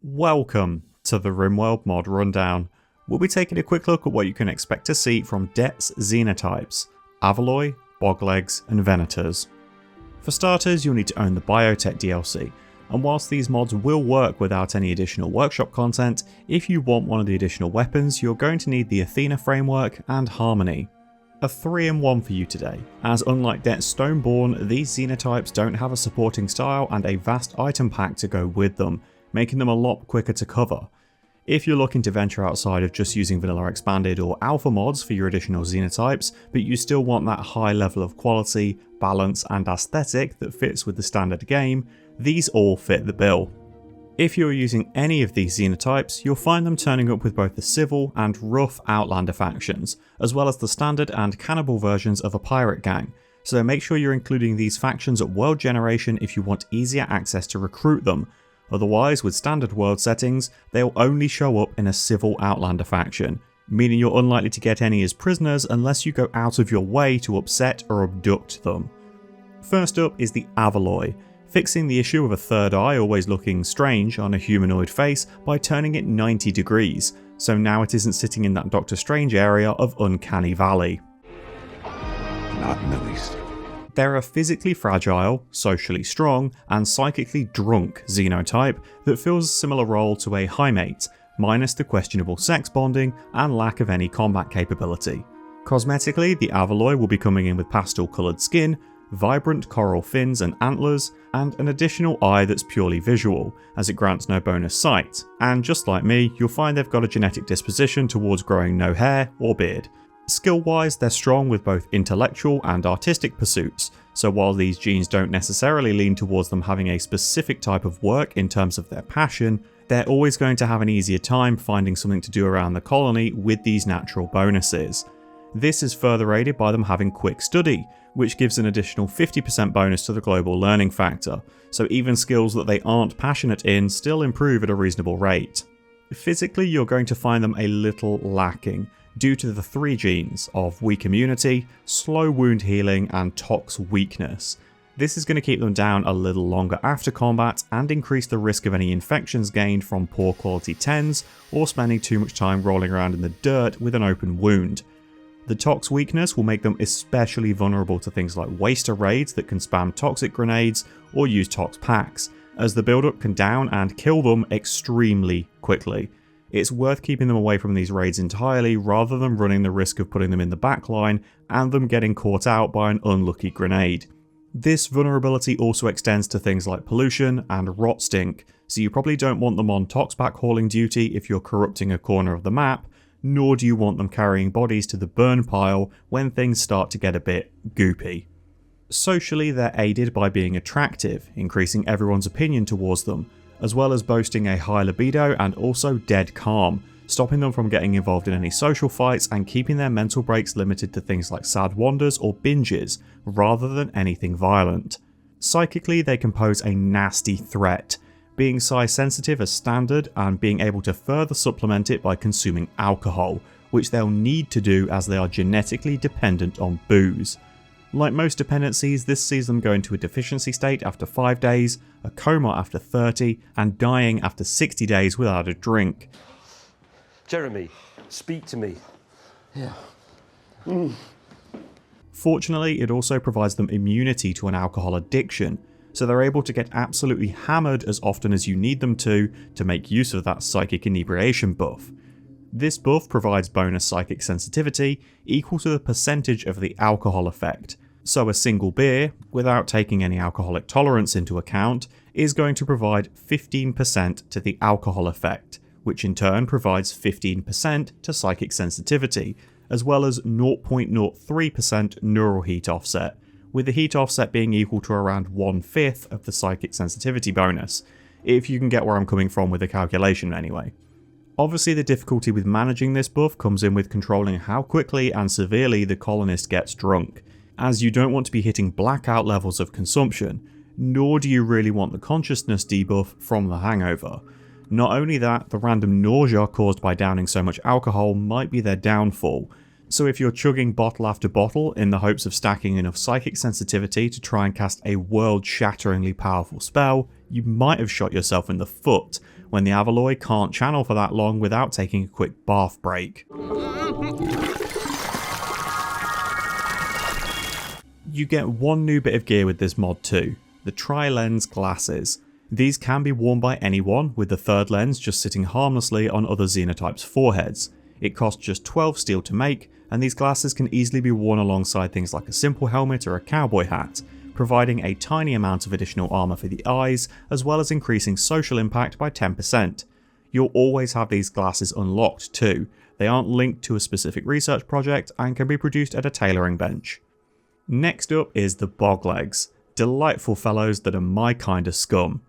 Welcome to the Rimworld mod rundown. We'll be taking a quick look at what you can expect to see from Dett's Xenotypes, Avaloi, Boglegs and Venators. For starters, you'll need to own the Biotech DLC, and whilst these mods will work without any additional workshop content, if you want one of the additional weapons, you're going to need the Athena framework and Harmony. A 3-in-1 for you today, as unlike Dett's Stoneborn, these Xenotypes don't have a supporting style and a vast item pack to go with them, making them a lot quicker to cover. If you're looking to venture outside of just using vanilla expanded or alpha mods for your additional Xenotypes, but you still want that high level of quality, balance and aesthetic that fits with the standard game, these all fit the bill. If you're using any of these Xenotypes, you'll find them turning up with both the civil and rough Outlander factions, as well as the standard and cannibal versions of a pirate gang, so make sure you're including these factions at world generation if you want easier access to recruit them. Otherwise, with standard world settings, they'll only show up in a civil Outlander faction, meaning you're unlikely to get any as prisoners unless you go out of your way to upset or abduct them. First up is the Avaloi, fixing the issue of a third eye always looking strange on a humanoid face by turning it 90 degrees, so now it isn't sitting in that Doctor Strange area of Uncanny Valley. Not in the least. They're a physically fragile, socially strong, and psychically drunk Xenotype that fills a similar role to a Highmate, minus the questionable sex bonding and lack of any combat capability. Cosmetically, the Avaloi will be coming in with pastel coloured skin, vibrant coral fins and antlers, and an additional eye that's purely visual, as it grants no bonus sight, and just like me, you'll find they've got a genetic disposition towards growing no hair or beard. Skill-wise, they're strong with both intellectual and artistic pursuits, so while these genes don't necessarily lean towards them having a specific type of work in terms of their passion, they're always going to have an easier time finding something to do around the colony with these natural bonuses. This is further aided by them having quick study, which gives an additional 50% bonus to the global learning factor, so even skills that they aren't passionate in still improve at a reasonable rate. Physically, you're going to find them a little lacking, due to the 3 genes of weak immunity, slow wound healing and tox weakness. This is going to keep them down a little longer after combat and increase the risk of any infections gained from poor quality TENs or spending too much time rolling around in the dirt with an open wound. The tox weakness will make them especially vulnerable to things like waster raids that can spam toxic grenades or use tox packs, as the build-up can down and kill them extremely quickly. It's worth keeping them away from these raids entirely rather than running the risk of putting them in the backline and them getting caught out by an unlucky grenade. This vulnerability also extends to things like pollution and rot stink, so you probably don't want them on toxpack hauling duty if you're corrupting a corner of the map, nor do you want them carrying bodies to the burn pile when things start to get a bit goopy. Socially, they're aided by being attractive, increasing everyone's opinion towards them, as well as boasting a high libido and also dead calm, stopping them from getting involved in any social fights and keeping their mental breaks limited to things like sad wanders or binges, rather than anything violent. Psychically, they can pose a nasty threat, being size sensitive as standard and being able to further supplement it by consuming alcohol, which they'll need to do as they are genetically dependent on booze. Like most dependencies, this sees them go into a deficiency state after 5 days, a coma after 30, and dying after 60 days without a drink. Jeremy, speak to me. Yeah. Fortunately, it also provides them immunity to an alcohol addiction, so they're able to get absolutely hammered as often as you need them to make use of that psychic inebriation buff. This buff provides bonus psychic sensitivity equal to the percentage of the alcohol effect, so a single beer, without taking any alcoholic tolerance into account, is going to provide 15% to the alcohol effect, which in turn provides 15% to psychic sensitivity, as well as 0.03% neural heat offset, with the heat offset being equal to around 1/5 of the psychic sensitivity bonus, if you can get where I'm coming from with the calculation anyway. Obviously, the difficulty with managing this buff comes in with controlling how quickly and severely the colonist gets drunk, as you don't want to be hitting blackout levels of consumption, nor do you really want the consciousness debuff from the hangover. Not only that, the random nausea caused by downing so much alcohol might be their downfall, so if you're chugging bottle after bottle in the hopes of stacking enough psychic sensitivity to try and cast a world-shatteringly powerful spell, you might have shot yourself in the foot, when the Avaloi can't channel for that long without taking a quick bath break. You get one new bit of gear with this mod too, the tri-lens glasses. These can be worn by anyone, with the third lens just sitting harmlessly on other Xenotypes' foreheads. It costs just 12 steel to make, and these glasses can easily be worn alongside things like a simple helmet or a cowboy hat, providing a tiny amount of additional armour for the eyes, as well as increasing social impact by 10%. You'll always have these glasses unlocked too. They aren't linked to a specific research project and can be produced at a tailoring bench. Next up is the Boglegs, delightful fellows that are my kind of scum.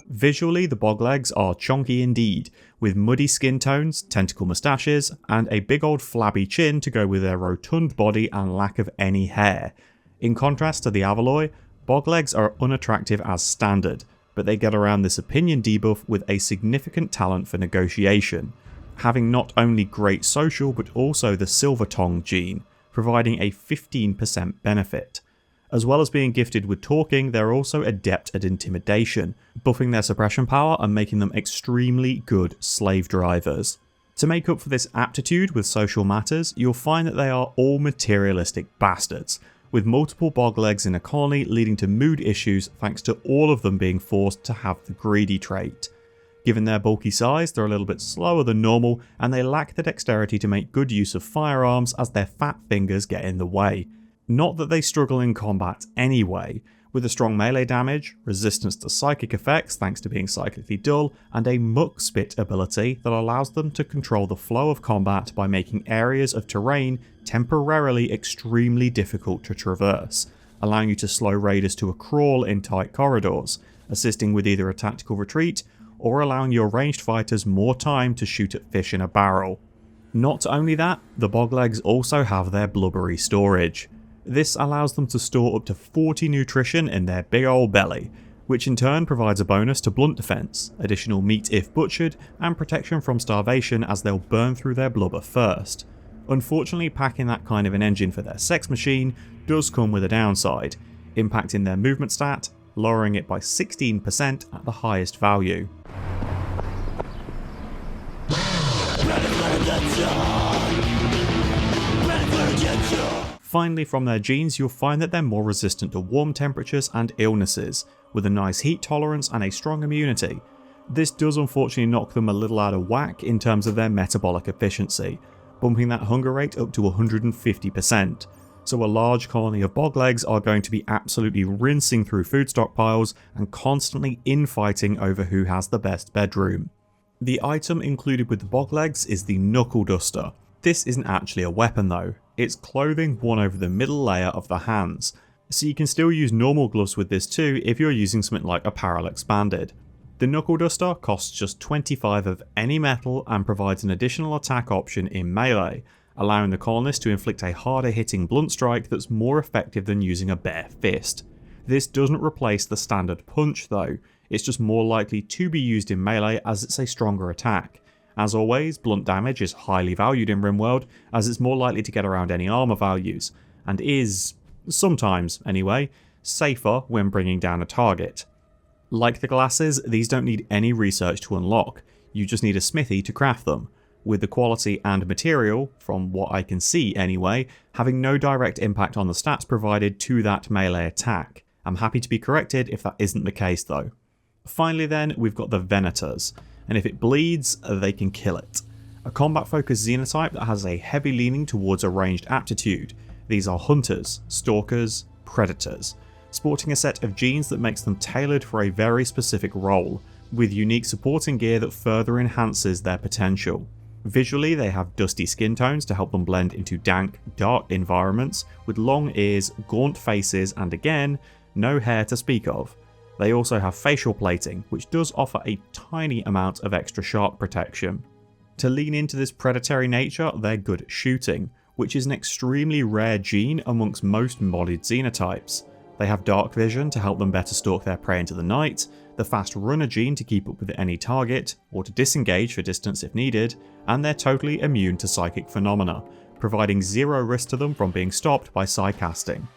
Visually, the Boglegs are chonky indeed, with muddy skin tones, tentacle moustaches, and a big old flabby chin to go with their rotund body and lack of any hair. In contrast to the Avaloi, Boglegs are unattractive as standard, but they get around this opinion debuff with a significant talent for negotiation, having not only great social but also the silver tongue gene, providing a 15% benefit. As well as being gifted with talking, they're also adept at intimidation, buffing their suppression power and making them extremely good slave drivers. To make up for this aptitude with social matters, you'll find that they are all materialistic bastards, with multiple Boglegs in a colony leading to mood issues thanks to all of them being forced to have the greedy trait. Given their bulky size, they're a little bit slower than normal, and they lack the dexterity to make good use of firearms as their fat fingers get in the way. Not that they struggle in combat anyway, with a strong melee damage, resistance to psychic effects thanks to being psychically dull, and a muck spit ability that allows them to control the flow of combat by making areas of terrain temporarily extremely difficult to traverse, allowing you to slow raiders to a crawl in tight corridors, assisting with either a tactical retreat or allowing your ranged fighters more time to shoot at fish in a barrel. Not only that, the Boglegs also have their blubbery storage. This allows them to store up to 40 nutrition in their big old belly, which in turn provides a bonus to blunt defense, additional meat if butchered, and protection from starvation as they'll burn through their blubber first. Unfortunately, packing that kind of an engine for their sex machine does come with a downside, impacting their movement stat, lowering it by 16% at the highest value. Finally, from their genes, you'll find that they're more resistant to warm temperatures and illnesses, with a nice heat tolerance and a strong immunity. This does unfortunately knock them a little out of whack in terms of their metabolic efficiency, bumping that hunger rate up to 150%. So a large colony of Boglegs are going to be absolutely rinsing through food stockpiles and constantly infighting over who has the best bedroom. The item included with the Boglegs is the Knuckle Duster. This isn't actually a weapon though, it's clothing worn over the middle layer of the hands, so you can still use normal gloves with this too if you're using something like Apparel Expanded. The Knuckle Duster costs just 25 of any metal and provides an additional attack option in melee, allowing the colonist to inflict a harder hitting blunt strike that's more effective than using a bare fist. This doesn't replace the standard punch though, it's just more likely to be used in melee as it's a stronger attack. As always, blunt damage is highly valued in Rimworld as it's more likely to get around any armor values, and is, sometimes anyway, safer when bringing down a target. Like the glasses, these don't need any research to unlock, you just need a smithy to craft them, with the quality and material, from what I can see anyway, having no direct impact on the stats provided to that melee attack. I'm happy to be corrected if that isn't the case though. Finally then, we've got the Venators, and if it bleeds, they can kill it. A combat-focused xenotype that has a heavy leaning towards a ranged aptitude. These are hunters, stalkers, predators, sporting a set of genes that makes them tailored for a very specific role, with unique supporting gear that further enhances their potential. Visually, they have dusty skin tones to help them blend into dank, dark environments, with long ears, gaunt faces, and again, no hair to speak of. They also have facial plating, which does offer a tiny amount of extra shark protection. To lean into this predatory nature, they're good at shooting, which is an extremely rare gene amongst most modded xenotypes. They have dark vision to help them better stalk their prey into the night, the fast runner gene to keep up with any target, or to disengage for distance if needed, and they're totally immune to psychic phenomena, providing zero risk to them from being stopped by psi casting.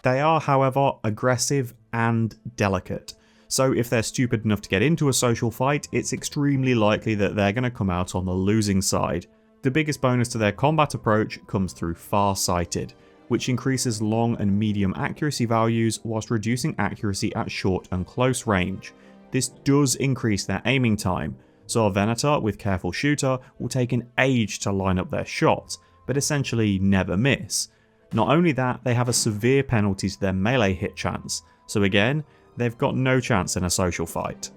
They are, however, aggressive and delicate, so if they're stupid enough to get into a social fight, it's extremely likely that they're going to come out on the losing side. The biggest bonus to their combat approach comes through Farsighted, which increases long and medium accuracy values whilst reducing accuracy at short and close range. This does increase their aiming time, so a Venator with Careful Shooter will take an age to line up their shot, but essentially never miss. Not only that, they have a severe penalty to their melee hit chance, so again, they've got no chance in a social fight.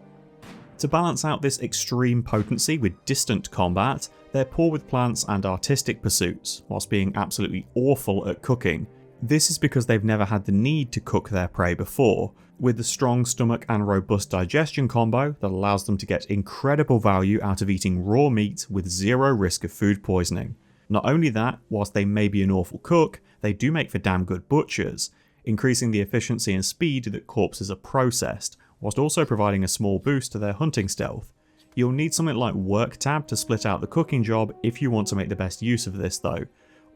To balance out this extreme potency with distant combat, they're poor with plants and artistic pursuits, whilst being absolutely awful at cooking. This is because they've never had the need to cook their prey before, with the strong stomach and robust digestion combo that allows them to get incredible value out of eating raw meat with zero risk of food poisoning. Not only that, whilst they may be an awful cook, they do make for damn good butchers, increasing the efficiency and speed that corpses are processed, whilst also providing a small boost to their hunting stealth. You'll need something like Work Tab to split out the cooking job if you want to make the best use of this though,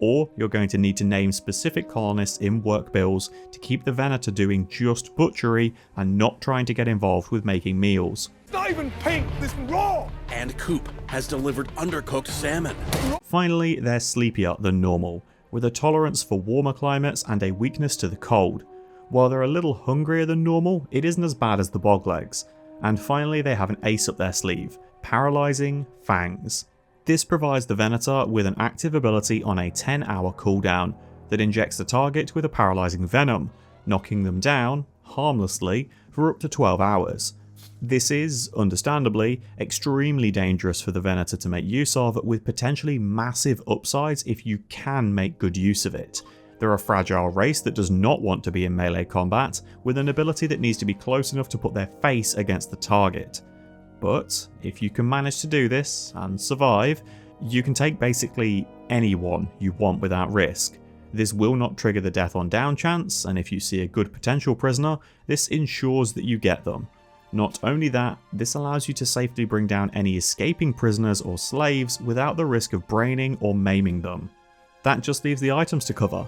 or you're going to need to name specific colonists in work bills to keep the Venator doing just butchery and not trying to get involved with making meals. It's not even pink, this is raw! And Coop has delivered undercooked salmon. Finally, they're sleepier than normal, with a tolerance for warmer climates and a weakness to the cold. While they're a little hungrier than normal, it isn't as bad as the Boglegs. And finally, they have an ace up their sleeve, Paralysing Fangs. This provides the Venator with an active ability on a 10-hour cooldown that injects the target with a paralysing venom, knocking them down, harmlessly, for up to 12 hours. This is, understandably, extremely dangerous for the Venator to make use of, with potentially massive upsides if you can make good use of it. They're a fragile race that does not want to be in melee combat, with an ability that needs to be close enough to put their face against the target. But if you can manage to do this, and survive, you can take basically anyone you want without risk. This will not trigger the death on down chance, and if you see a good potential prisoner, this ensures that you get them. Not only that, this allows you to safely bring down any escaping prisoners or slaves without the risk of braining or maiming them. That just leaves the items to cover.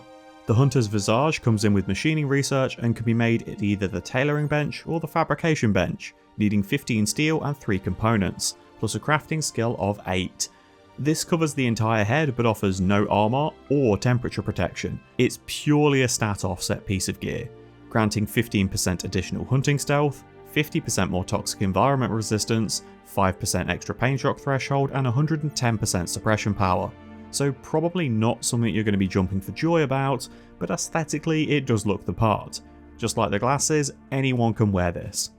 The Hunter's Visage comes in with machining research and can be made at either the tailoring bench or the fabrication bench, needing 15 steel and 3 components, plus a crafting skill of 8. This covers the entire head but offers no armour or temperature protection. It's purely a stat offset piece of gear, granting 15% additional hunting stealth, 50% more toxic environment resistance, 5% extra pain shock threshold, and 110% suppression power. So probably not something you're going to be jumping for joy about, but aesthetically it does look the part. Just like the glasses, anyone can wear this.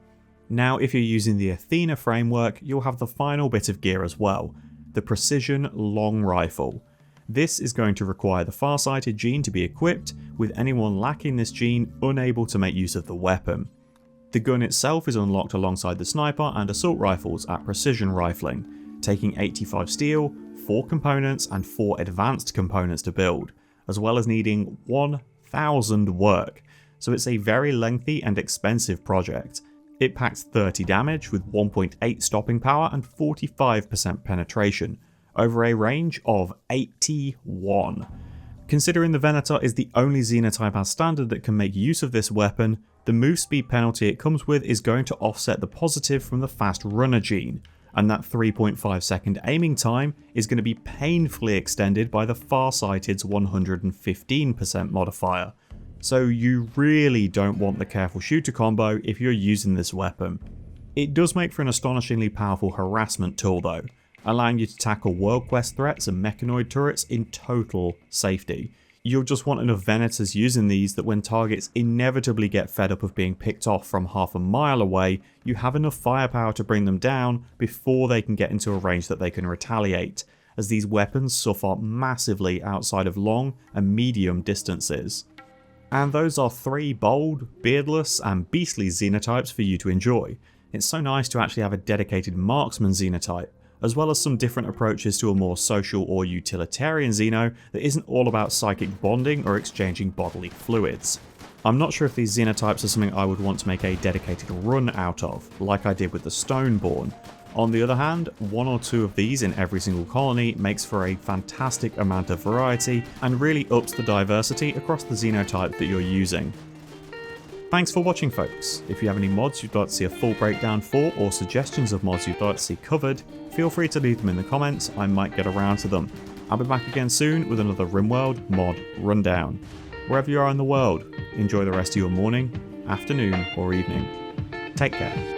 Now if you're using the Athena framework, you'll have the final bit of gear as well, the Precision Long Rifle. This is going to require the Farsighted gene to be equipped, with anyone lacking this gene unable to make use of the weapon. The gun itself is unlocked alongside the sniper and assault rifles at precision rifling, taking 85 steel, 4 components and 4 advanced components to build, as well as needing 1000 work, so it's a very lengthy and expensive project. It packs 30 damage with 1.8 stopping power and 45% penetration, over a range of 81. Considering the Venator is the only Xenotype as standard that can make use of this weapon, the move speed penalty it comes with is going to offset the positive from the fast runner gene, and that 3.5 second aiming time is going to be painfully extended by the Farsighted's 115% modifier. So you really don't want the Careful Shooter combo if you're using this weapon. It does make for an astonishingly powerful harassment tool though, allowing you to tackle world quest threats and mechanoid turrets in total safety. You'll just want enough Venators using these that when targets inevitably get fed up of being picked off from half a mile away, you have enough firepower to bring them down before they can get into a range that they can retaliate, as these weapons suffer massively outside of long and medium distances. And those are 3 bold, beardless and beastly Xenotypes for you to enjoy. It's so nice to actually have a dedicated marksman Xenotype, as well as some different approaches to a more social or utilitarian Xeno that isn't all about psychic bonding or exchanging bodily fluids. I'm not sure if these Xenotypes are something I would want to make a dedicated run out of, like I did with the Stoneborn. On the other hand, 1 or 2 of these in every single colony makes for a fantastic amount of variety and really ups the diversity across the Xenotype that you're using. Thanks for watching, folks. If you have any mods you'd like to see a full breakdown for, or suggestions of mods you'd like to see covered, feel free to leave them in the comments, I might get around to them. I'll be back again soon with another Rimworld mod rundown. Wherever you are in the world, enjoy the rest of your morning, afternoon or evening. Take care.